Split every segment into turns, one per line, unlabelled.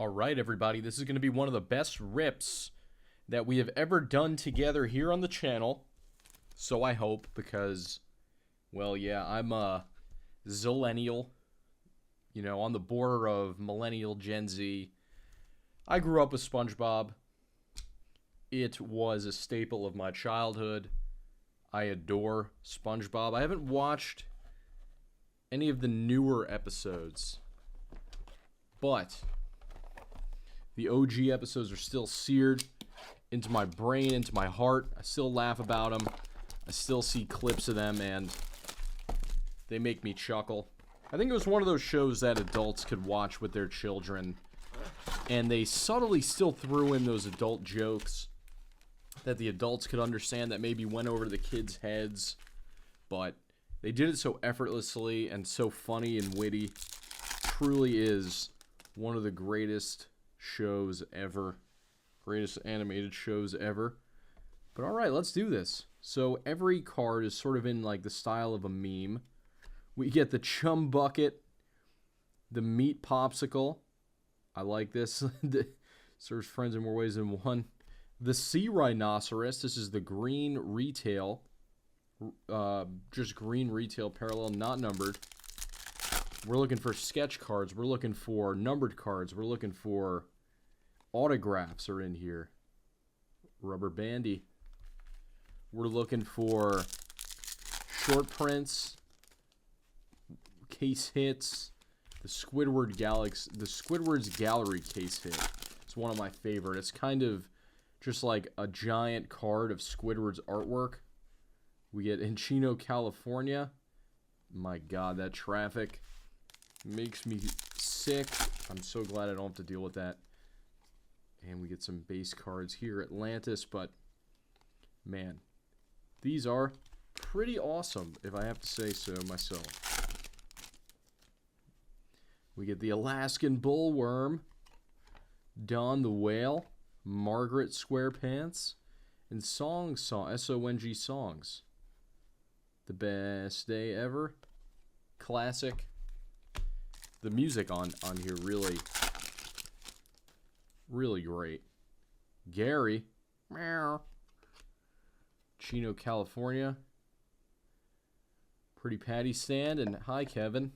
All right, everybody, this is going to be one of the best rips that we have ever done together here on the channel. So I hope, because, well, yeah, I'm a zillennial, you know, on the border of millennial, Gen Z. I grew up with Spongebob. It was a staple of my childhood. I adore Spongebob. I haven't watched any of the newer episodes, but the OG episodes are still seared into my brain, into my heart. I still laugh about them. I still see clips of them, and they make me chuckle. I think it was one of those shows that adults could watch with their children, and they subtly still threw in those adult jokes that the adults could understand that maybe went over to the kids' heads, but they did it so effortlessly and so funny and witty. Truly is one of the greatest shows ever. Greatest animated shows ever. But alright, let's do this. So every card is sort of in like the style of a meme. We get the Chum Bucket, the Meat Popsicle. I like this. Serves friends in more ways than one. The Sea Rhinoceros. This is the green retail. Just green retail parallel, not numbered. We're looking for sketch cards. We're looking for numbered cards. We're looking for autographs are in here. Rubber bandy. We're looking for short prints, case hits. The Squidward's Gallery case hit. It's one of my favorite. It's kind of just like a giant card of Squidward's artwork. We get Encino, California. My God, that traffic makes me sick. I'm so glad I don't have to deal with that. And we get some base cards here. Atlantis, but man, these are pretty awesome, if I have to say so myself. We get the Alaskan Bullworm, Don the Whale, Margaret Squarepants, and Song, S-O-N-G Songs. The best day ever. Classic. The music on here really great. Gary. Meow. Chino, California. Pretty Patty Stand, and hi, Kevin.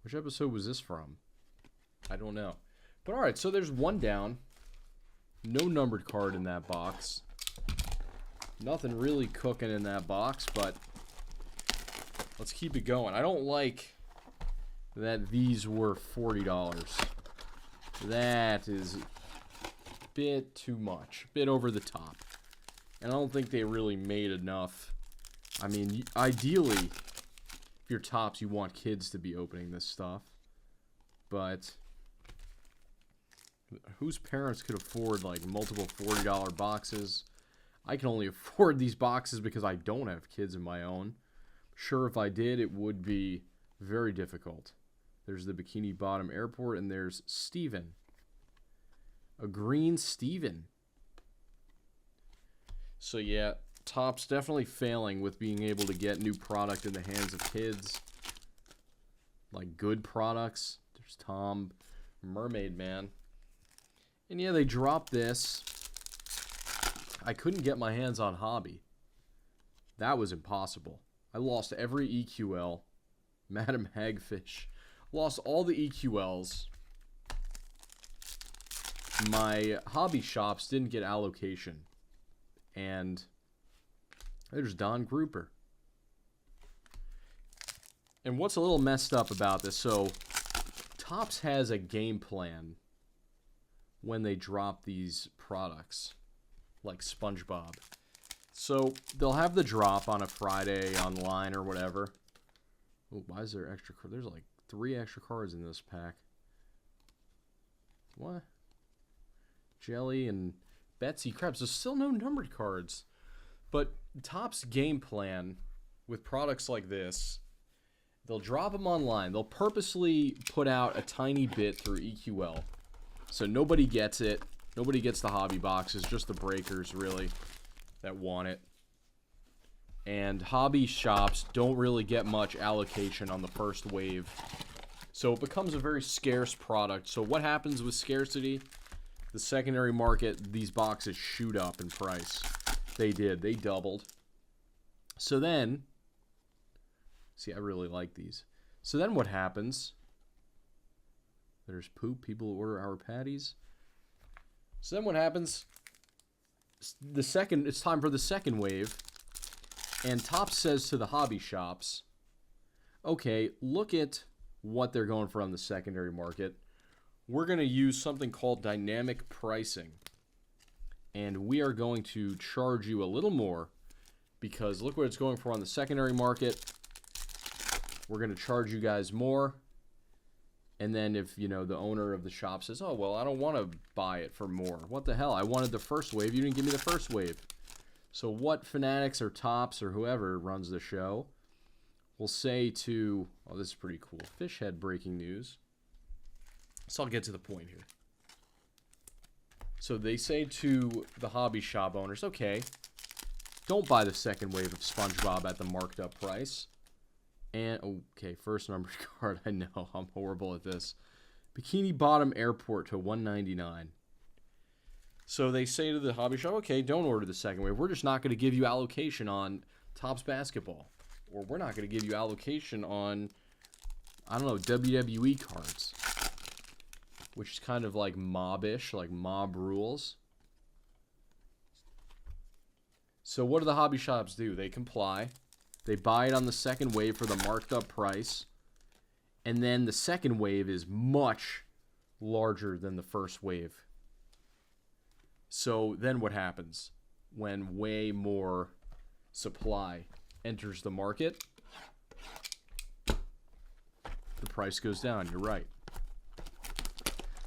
Which episode was this from? I don't know. But alright, so there's one down. No numbered card in that box. Nothing really cooking in that box, but let's keep it going. I don't like that these were $40. That is a bit too much. A bit over the top. And I don't think they really made enough. I mean, ideally, if you're Topps, you want kids to be opening this stuff. But whose parents could afford like multiple $40 boxes? I can only afford these boxes because I don't have kids of my own. Sure, if I did, it would be very difficult. There's the Bikini Bottom Airport, and there's Steven. A green Steven. So yeah, Topps definitely failing with being able to get new product in the hands of kids. Like good products. There's Tom, Mermaid Man. And yeah, they dropped this. I couldn't get my hands on Hobby. That was impossible. I lost every EQL. Madam Hagfish. Lost all the EQLs. My hobby shops didn't get allocation. And there's Don Grouper. And what's a little messed up about this, so Topps has a game plan when they drop these products, like SpongeBob. So they'll have the drop on a Friday online or whatever. Oh, why is there extra cards? There's like 3 extra cards in this pack. What? Jelly and Betsy Krabs. There's still no numbered cards. But Topps game plan with products like this, they'll drop them online. They'll purposely put out a tiny bit through EQL. So nobody gets it. Nobody gets the hobby boxes. Just the breakers, really, that want it. And hobby shops don't really get much allocation on the first wave. So it becomes a very scarce product. So what happens with scarcity? The secondary market, these boxes shoot up in price. They did. They doubled. So then, see, I really like these. So then what happens? There's poop. People order our patties. So then what happens? It's time for the second wave. And Topps says to the hobby shops, okay, look at what they're going for on the secondary market. We're going to use something called dynamic pricing. And we are going to charge you a little more because look what it's going for on the secondary market. We're going to charge you guys more. And then if, you know, the owner of the shop says, oh, well, I don't want to buy it for more. What the hell? I wanted the first wave. You didn't give me the first wave. So what Fanatics or Topps or whoever runs the show will say to, oh, this is pretty cool. Fish head breaking news. So I'll get to the point here. So they say to the hobby shop owners, okay, don't buy the second wave of Spongebob at the marked up price. And, okay, first numbered card. I know, I'm horrible at this. Bikini Bottom Airport to $199. So they say to the hobby shop, okay, don't order the second wave. We're just not going to give you allocation on Topps basketball. Or we're not going to give you allocation on, I don't know, WWE cards. Which is kind of like mob-ish, like mob rules. So what do the hobby shops do? They comply. They buy it on the second wave for the marked up price. And then the second wave is much larger than the first wave. So then what happens? When way more supply enters the market, the price goes down. You're right.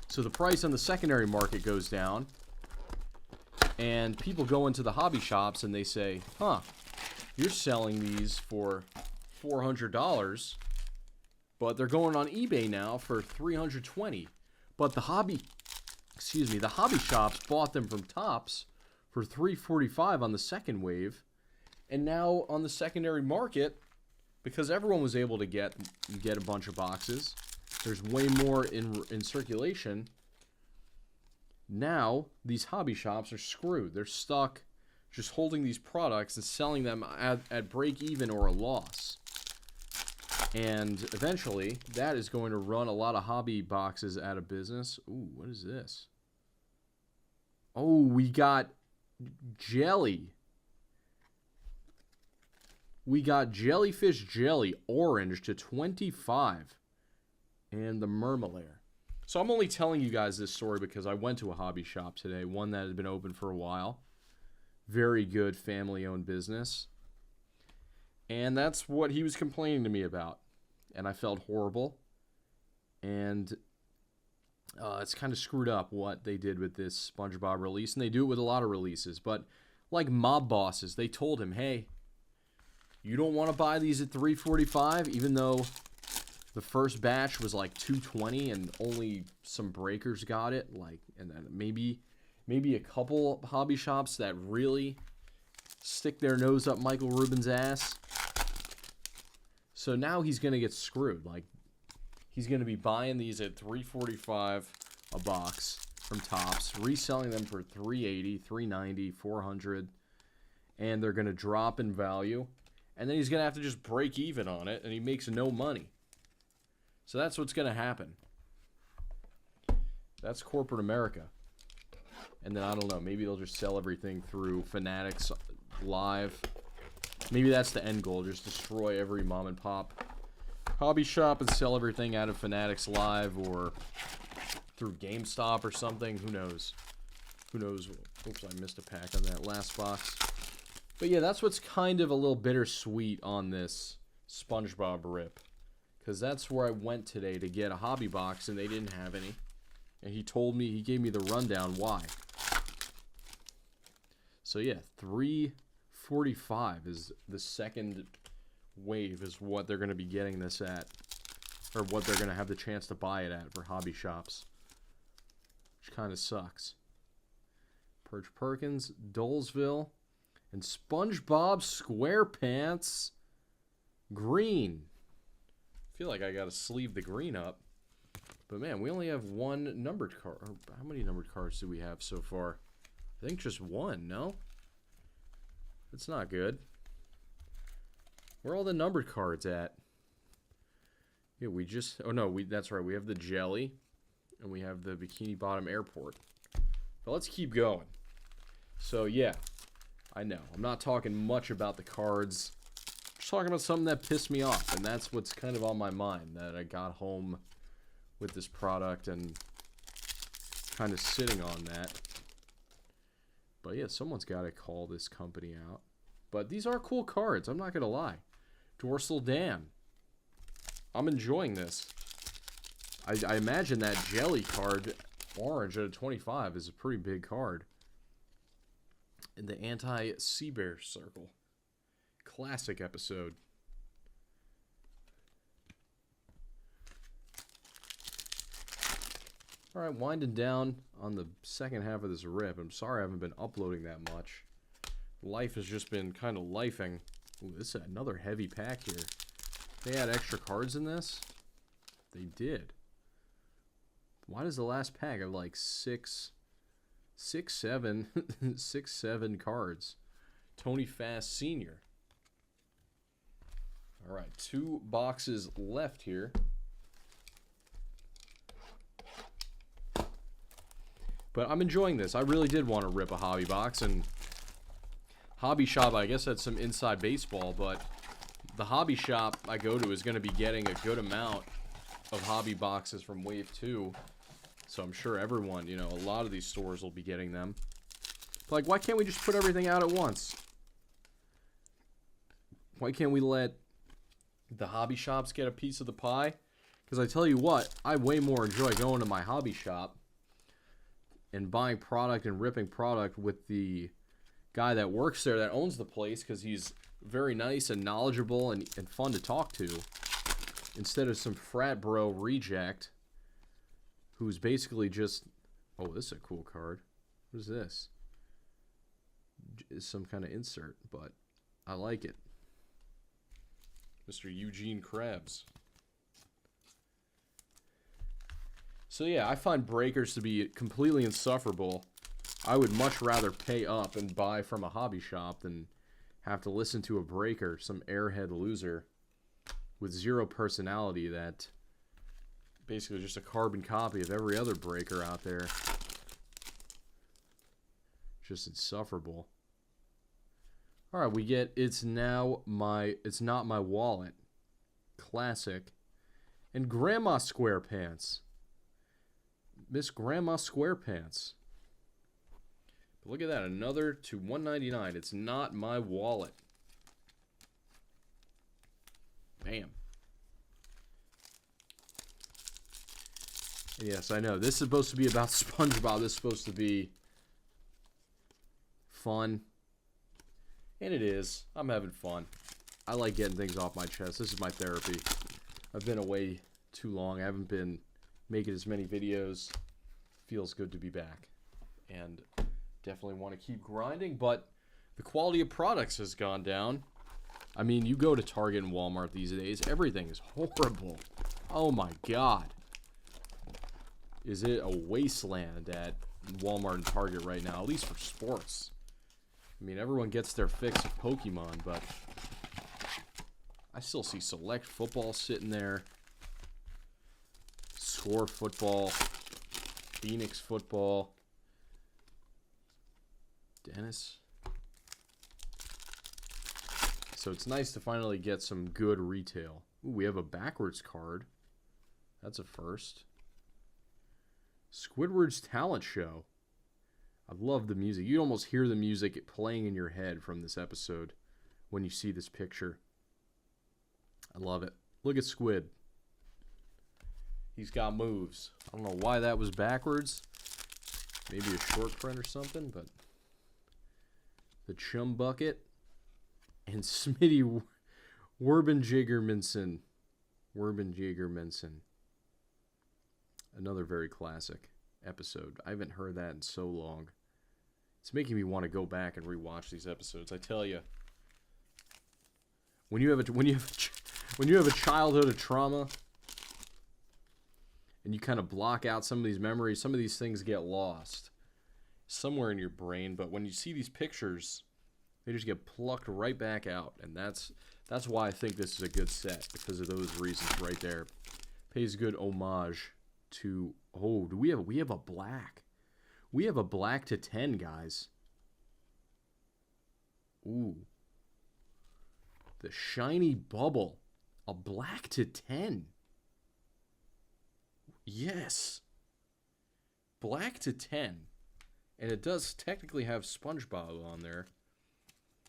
So the price on the secondary market goes down. And people go into the hobby shops and they say, huh, you're selling these for $400, but they're going on eBay now for $320. But the hobby shops bought them from Topps for $345 on the second wave. And now on the secondary market, because everyone was able to get a bunch of boxes, there's way more in circulation. Now these hobby shops are screwed. They're stuck just holding these products and selling them at break even or a loss. And eventually, that is going to run a lot of hobby boxes out of business. Ooh, what is this? Oh, we got jelly. We got Jellyfish Jelly Orange to 25. And the Mermalaire. So I'm only telling you guys this story because I went to a hobby shop today. One that had been open for a while. Very good family-owned business. And that's what he was complaining to me about. And I felt horrible. And it's kind of screwed up what they did with this SpongeBob release. And they do it with a lot of releases. But like mob bosses, they told him, hey, you don't want to buy these at $345, even though the first batch was like $220 and only some breakers got it. Like, and then maybe a couple hobby shops that really stick their nose up Michael Rubin's ass. So now he's going to get screwed. Like, he's going to be buying these at $345 a box from Topps, reselling them for $380, $390, $400, and they're going to drop in value. And then he's going to have to just break even on it, and he makes no money. So that's what's going to happen. That's corporate America. And then, I don't know, maybe they'll just sell everything through Fanatics Live. Maybe that's the end goal, just destroy every mom and pop hobby shop and sell everything out of Fanatics Live or through GameStop or something. Who knows? Who knows? Oops, I missed a pack on that last box. But yeah, that's what's kind of a little bittersweet on this SpongeBob rip. Because that's where I went today to get a hobby box, and they didn't have any. And he gave me the rundown why. So yeah, $345 is the second wave is what they're going to be getting this at. Or what they're going to have the chance to buy it at for hobby shops. Which kind of sucks. Perch Perkins, Dolesville, and SpongeBob SquarePants Green. I feel like I got to sleeve the green up. But man, we only have one numbered card. How many numbered cards do we have so far? I think just one, no? That's not good. Where are all the numbered cards at? Yeah, we just... Oh, no, that's right. We have the Jelly, and we have the Bikini Bottom Airport. But let's keep going. So, yeah, I know. I'm not talking much about the cards. I'm just talking about something that pissed me off, and that's what's kind of on my mind, that I got home with this product and kind of sitting on that. But yeah, someone's got to call this company out. But these are cool cards, I'm not going to lie. Dorsal Dam. I'm enjoying this. I imagine that Jelly card, orange at a 25, is a pretty big card. And the Anti-Sea Bear Circle. Classic episode. Alright, winding down on the second half of this rip. I'm sorry I haven't been uploading that much. Life has just been kind of lifing. Ooh, this is another heavy pack here. They had extra cards in this? They did. Why does the last pack have like six, seven cards? Tony Fast Sr. Alright, 2 boxes left here. But I'm enjoying this. I really did want to rip a hobby box, and Hobby Shop, I guess that's some inside baseball, but the hobby shop I go to is going to be getting a good amount of hobby boxes from Wave 2. So I'm sure everyone, you know, a lot of these stores will be getting them. Like, why can't we just put everything out at once? Why can't we let the hobby shops get a piece of the pie? Because I tell you what, I way more enjoy going to my hobby shop and buying product and ripping product with the guy that works there that owns the place, because he's very nice and knowledgeable and fun to talk to, instead of some frat bro reject who's basically just... Oh, this is a cool card. What is this? It's some kind of insert, but I like it. Mr. Eugene Krabs. So yeah, I find breakers to be completely insufferable. I would much rather pay up and buy from a hobby shop than have to listen to a breaker, some airhead loser with zero personality that basically just a carbon copy of every other breaker out there. Just insufferable. Alright, we get It's Not My Wallet. Classic. And Grandma Squarepants. Miss Grandma Squarepants. But look at that, another to $1.99. It's Not My Wallet. Bam. Yes, I know. This is supposed to be about SpongeBob. This is supposed to be fun. And it is. I'm having fun. I like getting things off my chest. This is my therapy. I've been away too long. I haven't been making as many videos. Feels good to be back. And definitely want to keep grinding, but the quality of products has gone down. I mean, you go to Target and Walmart these days, everything is horrible. Oh my god. Is it a wasteland at Walmart and Target right now, at least for sports? I mean, everyone gets their fix of Pokemon, but I still see Select Football sitting there. Score Football. Phoenix Football. Dennis. So it's nice to finally get some good retail. Ooh, we have a backwards card. That's a first. Squidward's Talent Show. I love the music. You almost hear the music playing in your head from this episode when you see this picture. I love it. Look at Squid. He's got moves. I don't know why that was backwards. Maybe a short print or something, but the Chum Bucket and Smitty Werbenjagermanson. Another very classic episode. I haven't heard that in so long. It's making me want to go back and rewatch these episodes. I tell you, when you have a childhood of trauma, and you kind of block out some of these memories. Some of these things get lost somewhere in your brain, but when you see these pictures, they just get plucked right back out, and that's why I think this is a good set, because of those reasons right there. Pays good homage to... Oh, do we have a black? We have a black to 10, guys. Ooh. The shiny bubble. A black to 10. Yes. Black to 10. And it does technically have Spongebob on there.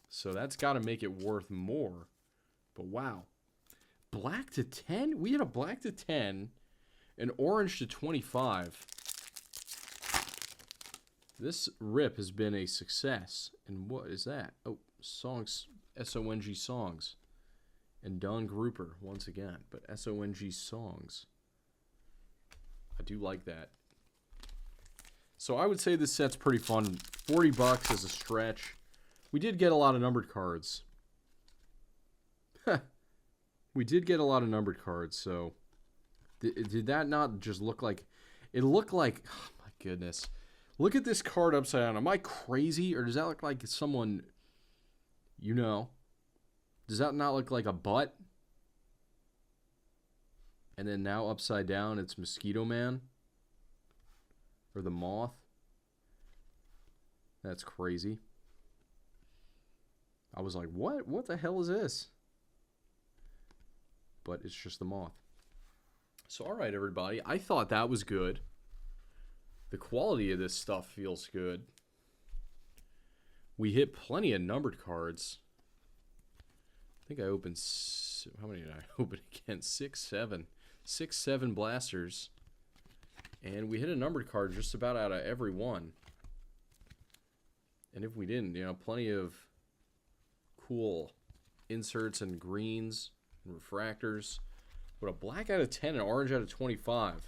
So that's got to make it worth more. But wow. Black to 10? We had a black to 10. An orange to 25. This rip has been a success. And what is that? Oh, songs. SONG songs. And Don Grouper once again. But SONG songs. I do like that. So I would say this set's pretty fun. 40 bucks is a stretch. We did get a lot of numbered cards. We did get a lot of numbered cards, so... Did that not just look like... It looked like... Oh my goodness. Look at this card upside down. Am I crazy? Or does that look like someone... You know? Does that not look like a butt? And then now upside down, it's Mosquito Man? Or the Moth? That's crazy. I was like, what? What the hell is this? But it's just the Moth. So, alright, everybody. I thought that was good. The quality of this stuff feels good. We hit plenty of numbered cards. I think I opened... How many did I open again? 6, 7. 6, 7 blasters. And we hit a numbered card just about out of every one. And if we didn't, you know, plenty of cool inserts and greens and refractors. But a black out of 10 and orange out of 25.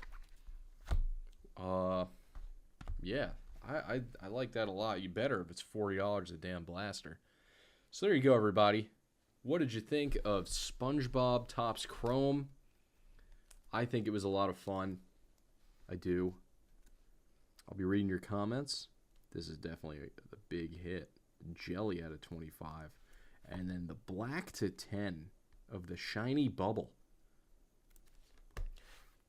Yeah, I like that a lot. You better if it's $40 a damn blaster. So there you go, everybody. What did you think of SpongeBob Topps Chrome? I think it was a lot of fun. I do. I'll be reading your comments. This is definitely the big hit. Jelly out of 25. And then the black to 10 of the shiny bubble.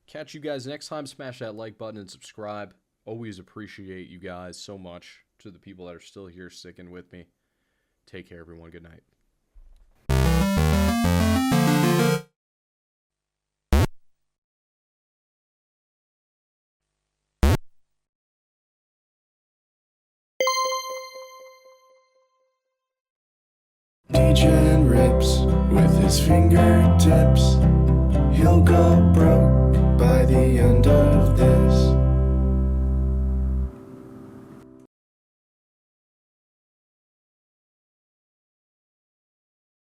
Catch you guys next time. Smash that like button and subscribe. Always appreciate you guys so much. To the people that are still here sticking with me. Take care, everyone. Good night.
Degen rips with his fingertips. He'll go broke by the end of this.